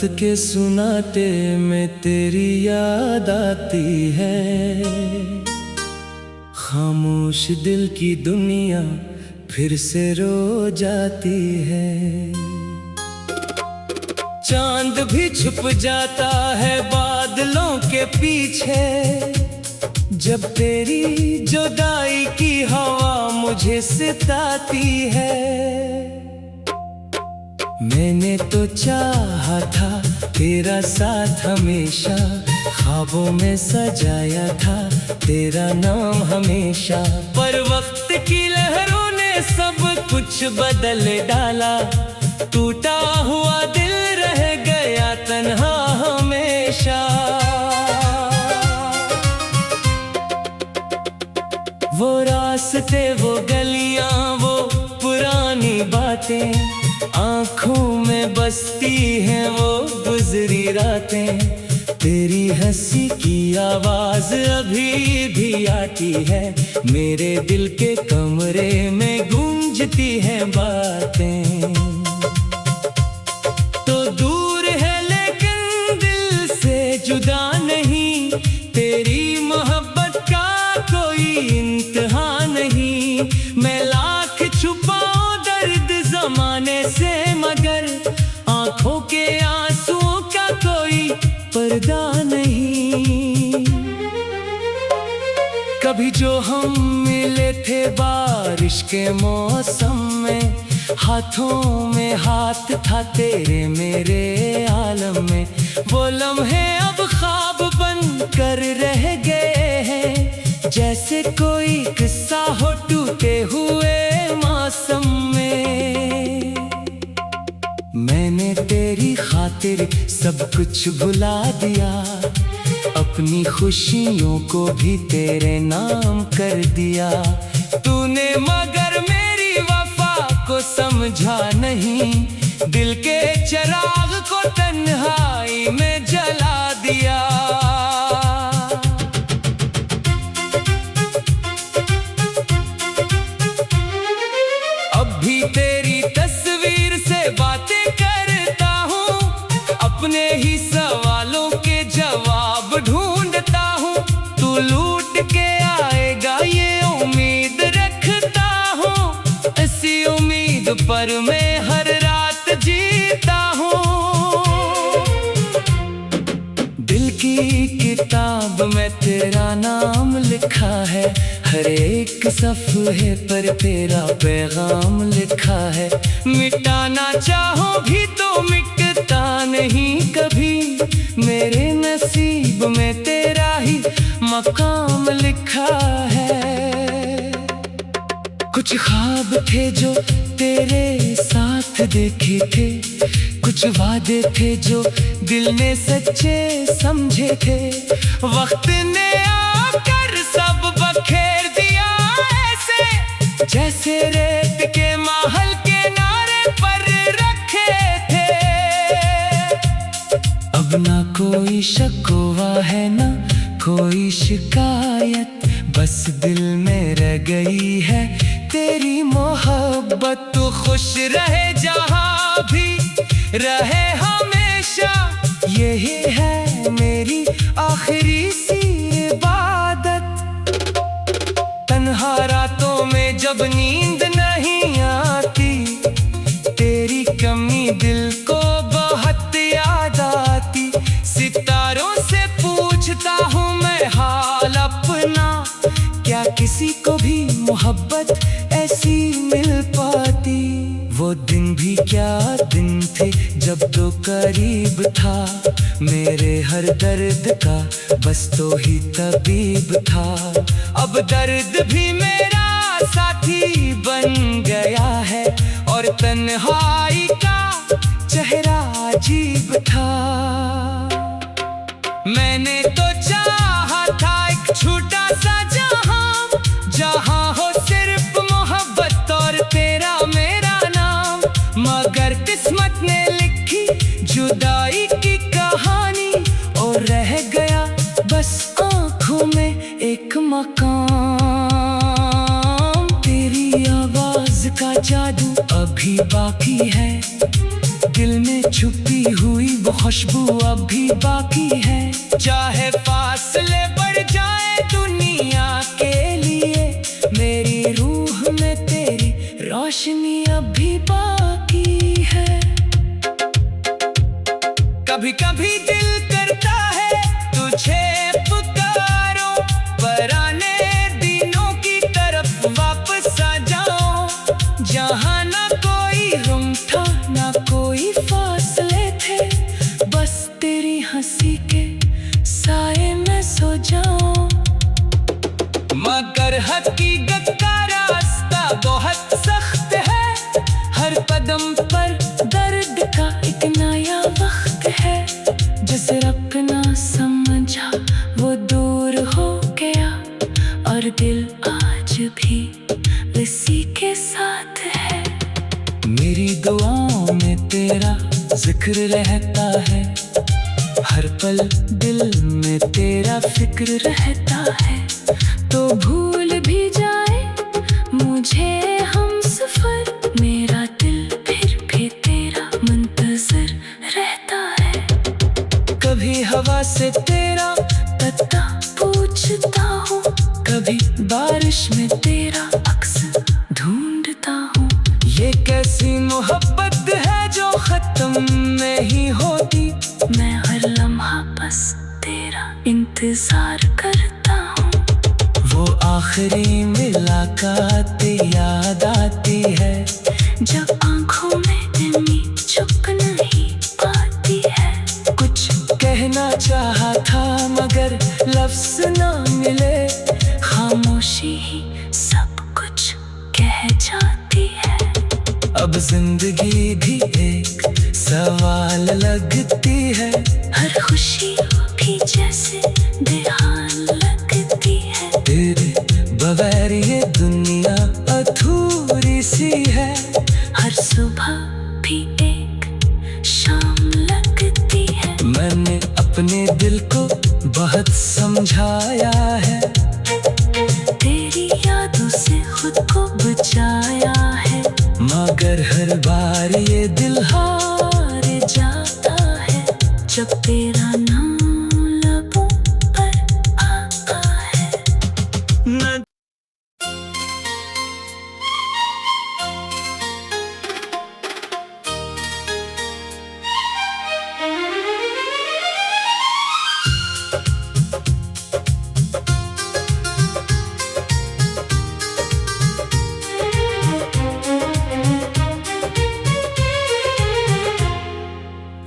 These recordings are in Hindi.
के सुनाते में तेरी याद आती है। खामोश दिल की दुनिया फिर से रो जाती है। चांद भी छुप जाता है बादलों के पीछे, जब तेरी जुदाई की हवा मुझे सताती है। मैंने तो चाहा था तेरा साथ हमेशा, ख्वाबों में सजाया था तेरा नाम हमेशा। पर वक्त की लहरों ने सब कुछ बदल डाला, टूटा हुआ दिल रह गया तन्हा हमेशा। वो रास्ते, वो गलियां, वो पुरानी बातें, आँखों में बसती हैं वो गुजरी रातें। तेरी हंसी की आवाज अभी भी आती है, मेरे दिल के कमरे में गूंजती हैं बातें। तो दूर है लेकिन दिल से जुदा नहीं, तेरी मोहब्बत का कोई इंतहा नहीं। मैं लाख छुपाऊं दर्द जमाने से, मगर आंखों के आंसुओं का कोई पर्दा नहीं। कभी जो हम मिले थे बारिश के मौसम में, हाथों में हाथ था तेरे मेरे आलम में। वो लम्हे अब ख्वाब बन कर रह गए हैं, जैसे कोई किस्सा हो टूटे हुए मौसम में। मैंने तेरी खातिर सब कुछ भुला दिया, अपनी खुशियों को भी तेरे नाम कर दिया। तूने मगर मेरी वफा को समझा नहीं, दिल के चिराग को तन्हाई में जला दिया। अब भी तेरी तस्वीर से बातें करता हूँ, अपने ही सवालों के जवाब ढूंढता हूँ। तू लूट के आएगा ये उम्मीद रखता हूँ, इसी उम्मीद पर मैं हर रात जीता हूँ। दिल की किताब में तेरा नाम लिखा है, हर एक सफ़े पर तेरा पैगाम लिखा है। मिटाना चाहो भी तो मिटता नहीं कभी, मेरे नसीब में तेरा ही मकाम लिखा है। कुछ ख्वाब थे जो तेरे साथ देखे थे, कुछ वादे थे जो दिल ने सच्चे समझे थे। वक्त ने आकर सब बखेर दिया ऐसे, जैसे रेत के महल के नारे पर रखे थे। अब ना कोई शकवा है ना कोई शिकायत, बस दिल में रह गई है तेरी मोहब्बत। तू खुश रहे जहाँ भी रहे हमेशा, यही है मेरी आखिरी सी इबादत। तन्हा रातों में जब नींद नहीं आती, तेरी कमी दिल को बहुत याद आती। सितारों से पूछता हूँ मैं हाल अपना, क्या किसी को भी मोहब्बत ऐसी मिल पाती। वो दिन भी क्या दिन थे जब तो करीब था, मेरे हर दर्द का बस तो ही तबीब था। अब दर्द भी मेरा साथी बन गया है, और तन्हाई का चेहरा अजीब था। मैंने तो चाहा था एक छोटा सा जहां, जहां हो सिर्फ मोहब्बत और तेरा मेरा नाम। मगर किस्मत ने लिखी जुदाई की कहानी, और रह गया बस आँखों में एक मकाम। तेरी आवाज का जादू अभी बाकी है, दिल में छुपी हुई वो खुशबू अभी बाकी है। चाहे फासले बढ़ जाए दुनिया के लिए, मेरी रूह में तेरी रोशनी अभी बाकी है। कभी कभी दिल करता है तुझे पुकारो, पुराने दिनों की तरफ वापस आ जाओ, जहाँ ना कोई गम था ना कोई फासले थे, बस तेरी हंसी के साए में सो जाऊं। मगर हकीकत का रास्ता बहुत सख्त है, हर कदम पर दर्द का एक नया वक्त है। जिसे रब ना समझा वो दूर हो गया, और दिल आज भी इसी के साथ है। मेरी दुआओं में तेरा जिक्र रहता है, हर पल दिल में तेरा फिक्र रहता है। तो भूल भी जाए मुझे हम सफर, मेरा दिल फिर भी तेरा मुंतज़िर रहता है। कभी हवा से तेरा पता पूछता हूँ, कभी बारिश में तेरा अक्स ढूंढता हूँ। ये कैसी मोहब्बत है जो खत्म नहीं होती, मैं हर लम्हा बस तेरा इंतजार करता हूँ। वो आखिरी मुलाकात याद आती है, जब आंखों में नमी छुप नहीं पाती है। कुछ कहना चाहा था मगर लफ्ज़ ना मिले, खामोशी ही सब कुछ कह जाती है। अब जिंदगी भी एक सवाल लगती है, हर खुशी भी जैसे बेहाल लगती है। तेरे बगैर ये दुनिया अधूरी सी है, हर सुबह भी एक शाम लगती है। मैंने अपने दिल को बहुत समझाया है, तेरी यादों से खुद को बचाया है। मगर हर बार ये दिल हार जाता है, जब तेरा नाम लबों पर आता है।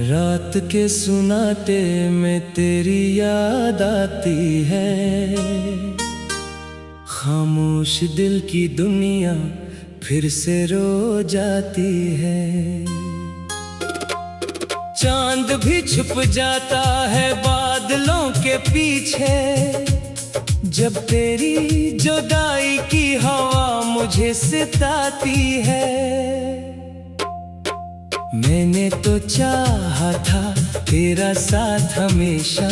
रात के सुनाते में तेरी याद आती है, खामोश दिल की दुनिया फिर से रो जाती है। चांद भी छुप जाता है बादलों के पीछे, जब तेरी जुदाई की हवा मुझे सताती है। मैंने तो चाहा था तेरा साथ हमेशा,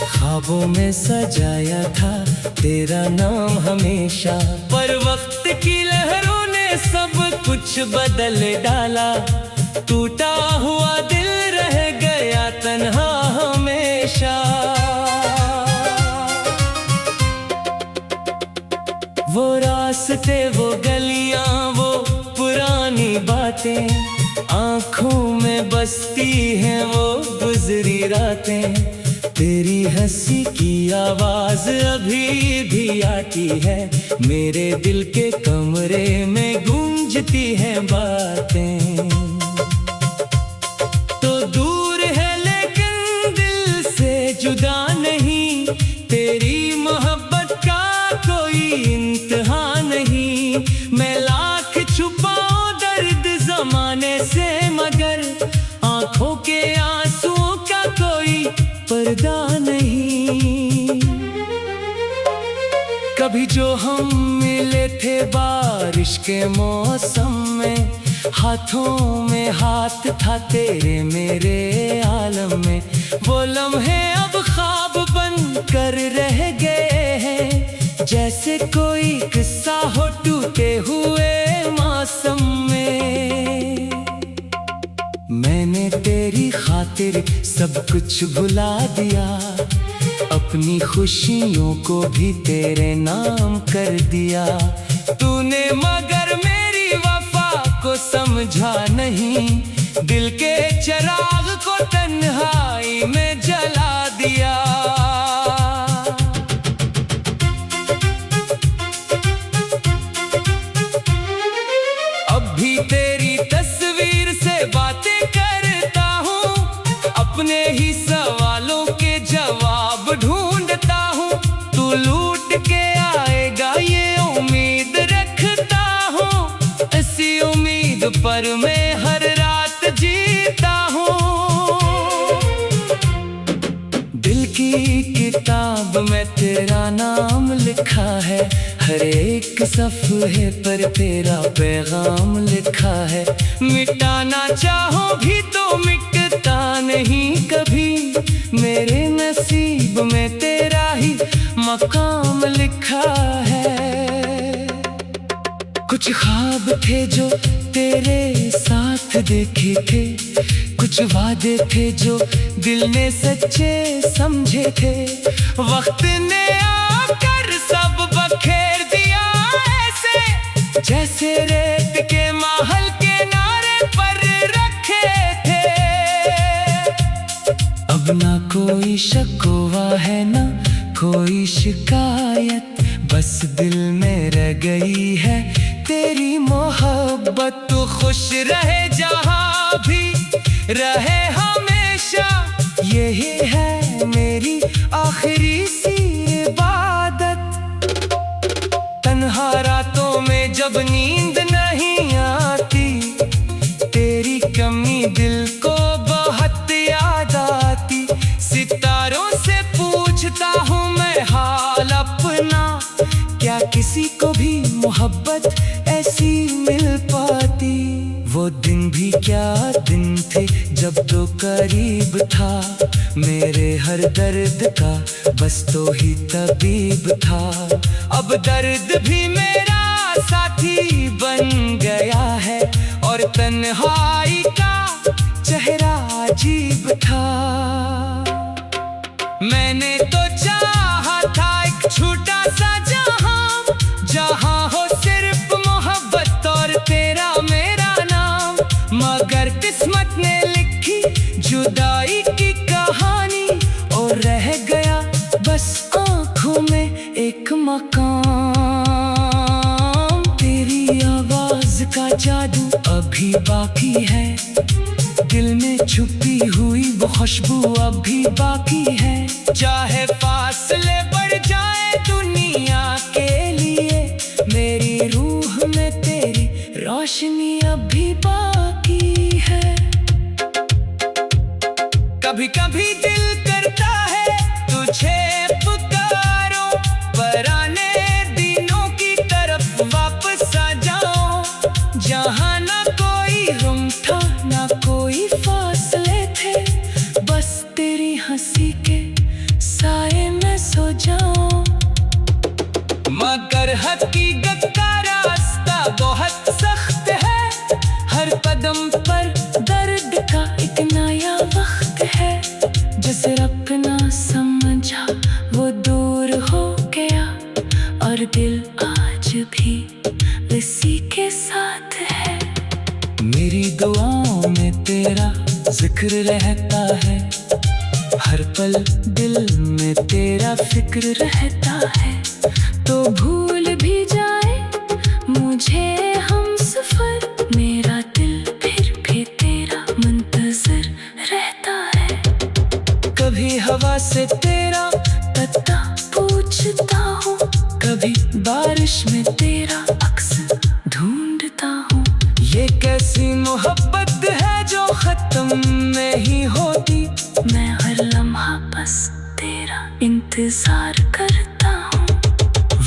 ख्वाबों में सजाया था तेरा नाम हमेशा। पर वक्त की लहरों ने सब कुछ बदल डाला, टूटा हुआ दिल रह गया तन्हा हमेशा। वो रास्ते वो गलियां वो पुरानी बातें, आँखों में बसती हैं वो गुजरी रातें। तेरी हंसी की आवाज अभी भी आती है, मेरे दिल के कमरे में गूंजती हैं बातें। तो दूर है लेकिन दिल से जुदा नहीं, तेरी मोहब्बत का कोई इंतहा नहीं। मैं लाख छुपाऊं दर्द जमाने से, मगर आंखों के आंसुओं का कोई पर्दा नहीं। कभी जो हम मिले थे बारिश के मौसम में, हाथों में हाथ था तेरे मेरे आलम में। वो लम्हे अब ख्वाब बन कर रह गए हैं, जैसे कोई किस्सा हो टूटे हुए मौसम में। मैंने मैंने तेरी खातिर सब कुछ भुला दिया, अपनी खुशियों को भी तेरे नाम कर दिया। तूने मगर मेरी वफा को समझा नहीं, दिल के चिराग को तन्हाई में जला दिया। अब भी तेरी तस्वीर से बातें करता हूँ, अपने ही सवालों के जवाब ढूंढता हूँ। तू लूट के आएगा ये उम्मीद रखता हूँ, ऐसी उम्मीद पर मैं हर रात जीता हूँ। दिल की किताब में तेरा नाम लिखा है, हर एक सफ़हे पर तेरा पैगाम लिखा है। मिटाना चाहो भी तो मिटता नहीं कभी, मेरे नसीब में तेरा ही मकाम लिखा है। कुछ ख्वाब थे जो तेरे साथ देखे थे, कुछ वादे थे जो दिल ने सच्चे समझे थे। वक्त ने आकर सब बखेर दिया ऐसे, जैसे रेत के महल के नारे पर रखे थे। अब ना कोई शकवा है ना कोई शिकायत, बस दिल में रह गई है तेरी मोहब्बत। तू खुश रहे जहाँ भी रहे हमेशा, यही है मेरी आखिरी सी इबादत। तन्हा रातों में जब नींद नहीं आती, तेरी कमी दिल को बहुत याद आती। सितारों से पूछता हूँ मैं हाल अपना, क्या किसी को भी मोहब्बत ऐसी मिल पाती। वो दिन भी क्या दिन थे जब तो करीब था, मेरे हर दर्द का बस तो ही तबीब था। अब दर्द भी मेरा साथी बन गया है, और तन्हाई का चेहरा अजीब था। मैंने तो चाहा था एक छोटा सा जहां, जहां हो सिर्फ मोहब्बत और तेरा मेरा नाम। मगर किस्मत ने लिखी जुदाई की कहानी, और रह गया बस आंखों में एक मकाम। तेरी आवाज का जादू अभी बाकी है, दिल में छुपी हुई वो खुशबू अभी बाकी है। चाहे फासले बढ़ जाए दुनिया के लिए, मेरी रूह में तेरी रोशनी अभी बाकी है। कभी कभी दिल करता है तुझे पुकारो, पुराने दिनों की तरफ वापस आ जाओ, जहाँ ना कोई गम था ना कोई फासले थे। बस तेरी हंसी के साए में सो जाऊं। मगर हकीकत का रास्ता बहुत सख्त है, हर कदम पर दर्द का एक नया वक्त है। जिसे अपना समझा वो दूर हो गया, और दिल आज भी इसी के साथ है। मेरी दुआओं में तेरा जिक्र रहता है, हर पल दिल में तेरा फिक्र रहता है। तो भूल भी जाए मुझे हम सफर, मेरा दिल फिर भी तेरा मुंतजर रहता है। कभी हवा से तेरा पता पूछता हूँ, कभी बारिश में तेरा अक्स ढूंढता हूँ। ये कैसी मोहब्बत है जो खत्म नहीं होती, मैं हर लम्हा बस तेरा इंतजार करता हूँ।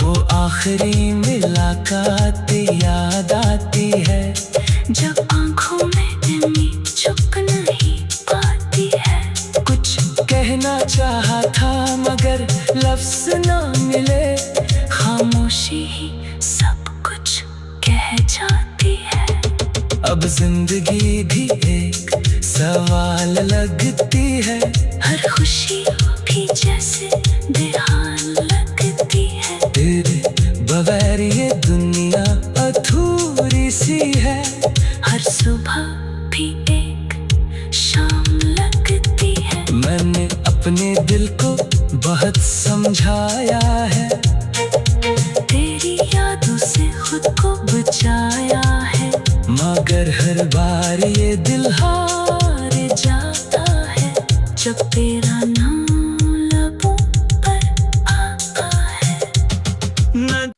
वो आखिरी मुलाकात याद आती है, जब आंखों में नमी छुप नहीं पाती है। कुछ कहना चाहा था मगर लफ्ज़ ना मिले, खामोशी ही सब कुछ कह जाती है। अब जिंदगी भी एक सवाल लगती है। हर खुशी भी जैसे बेहाल लगती है। तेरे बगैर ये दुनिया अधूरी सी है। हर सुबह भी एक शाम लगती है। मैंने अपने दिल को बहुत समझाया है। तेरी यादों से खुद को बचाया है। मगर हर बार ये दिल हार जाता है जब तेरा नाम लबों पर आता है। न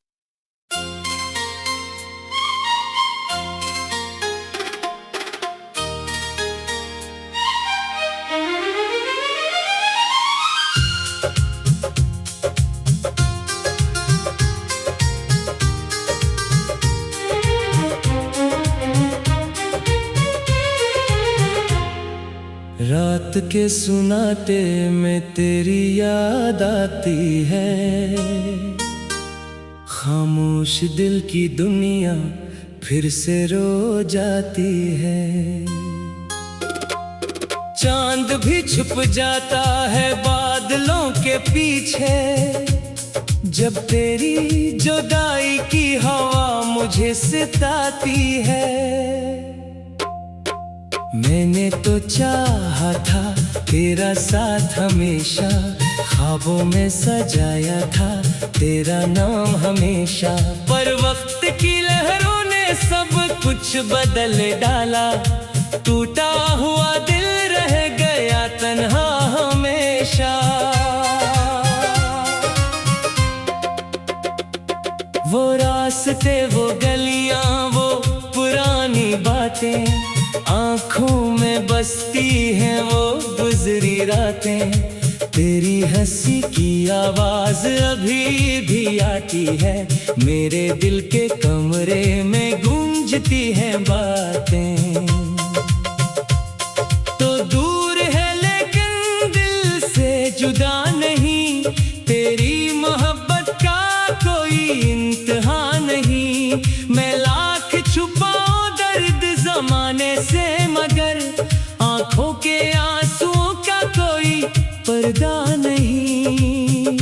रात के सुनाटे में तेरी याद आती है। खामोश दिल की दुनिया फिर से रो जाती है। चांद भी छुप जाता है बादलों के पीछे। जब तेरी जुदाई की हवा मुझे सताती है। मैंने तो चाहा था तेरा साथ हमेशा। ख्वाबों में सजाया था तेरा नाम हमेशा। पर वक्त की लहरों ने सब कुछ बदल डाला। टूटा हुआ दिल रह गया तन्हा हमेशा। वो रास्ते, वो गलियां, वो पुरानी बातें आँखों में बसती हैं वो गुजरी रातें। तेरी हंसी की आवाज अभी भी आती है। मेरे दिल के कमरे में गूंजती हैं बातें। तो दूर है लेकिन दिल से जुदा नहीं। तेरी मोहब्बत का कोई इंतहा नहीं। मैं लाख छुपाऊं दर्द जमाने से, मगर आंखों के आंसुओं का कोई पर्दा नहीं।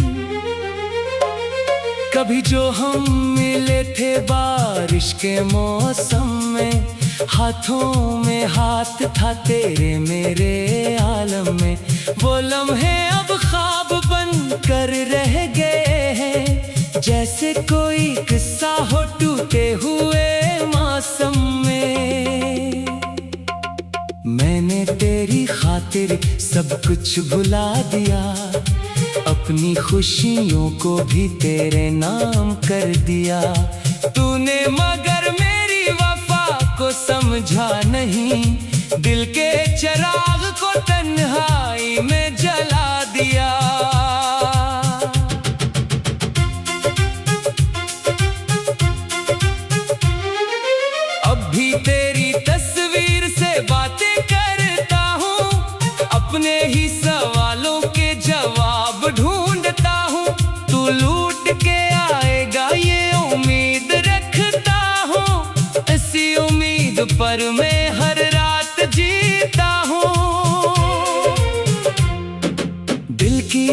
कभी जो हम मिले थे बारिश के मौसम में। हाथों में हाथ था तेरे मेरे आलम में। वो लम्हे अब ख्वाब बन कर रह गए हैं। जैसे कोई किस्सा हो टूटे हुए मौसम में। मैंने तेरी खातिर सब कुछ भुला दिया। अपनी खुशियों को भी तेरे नाम कर दिया। तूने मगर मेरी वफा को समझा नहीं। दिल के चिराग को तन्हाई में जला दिया। अब भी तेरी तस्वीर से बातें करता हूँ। अपने ही सवालों के जवाब ढूंढता हूँ। तू लूट के आएगा ये उम्मीद रखता हूँ। इसी उम्मीद पर मैं हर रात जीता हूँ। दिल की